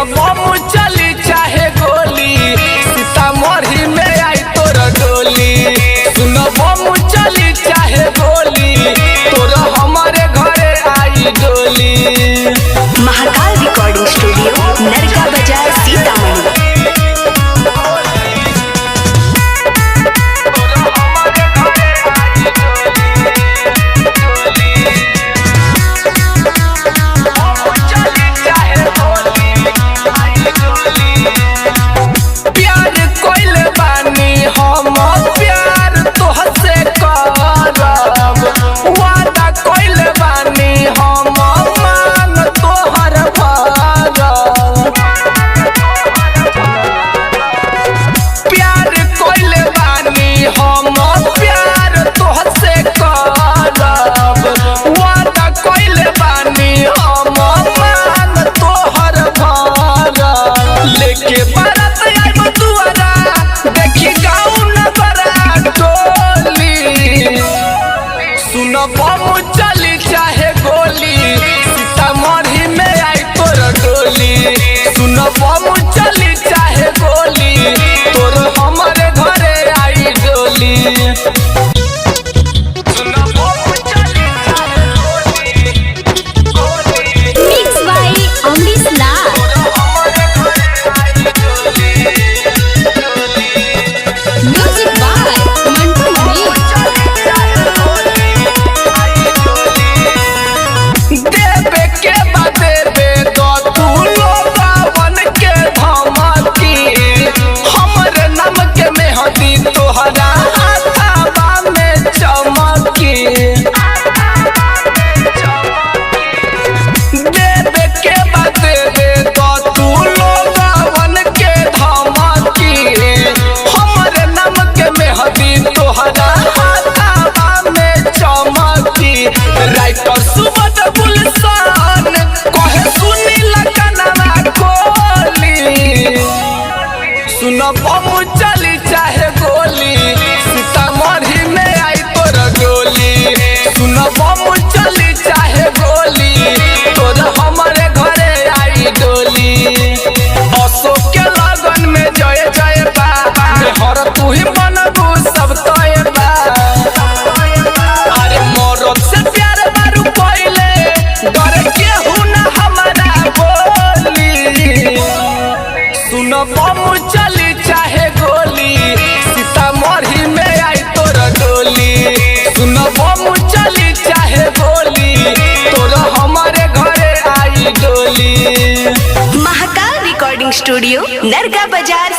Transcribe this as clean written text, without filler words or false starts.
बम चली चाहे गोली, सीतामढ़ी में आई तोर डोली। सुन बम चली चाहे गोली, तोर हमारे घरे आई डोली। महाकाल रिकॉर्डिंग स्टूडियो, नरका बाजार, सीतामढ़ी। बम चली चाहे गोली, सीतामढ़ी में आई तोर डोली। सुन बम चली चाहे गोली, तोर हमारे घरे आई डोली। सुन बम चली चाहे गोली, mix by Amrish Lal. Music by Mantu Mani. देवे के बदेवे तो तू लोगवन के धमकी, हमरे नाम के मेहदी तोहरा हाथवा में चमकी। देवे के बदेवे तो तू लोगवन के धमकी, हमरे नाम के मेहदी तोहरा हाथवा में चमकी। राइटर सुमन गुलशन कहे सुनी लगनवा गोली। सुन बम चली चाहे गोली, सीतामढ़ी में आई तोर डोली। सुन बम चली चाहे गोली, तोर हमारे घरे आई डोली। अशोक के लगन में जय जय बाबा, हर तू ही बनबू सब तय बा। अरे मरद से प्यार बारू पहिले, डरे केहू ना हमारा बोली। सुन बम चली चाहे गोली, सीतामढ़ी में आई तोर डोली। सुन बम चली चाहे गोली, तोर हमारे घरे आई डोली। महाकाल रिकॉर्डिंग स्टूडियो, नरका बाजार,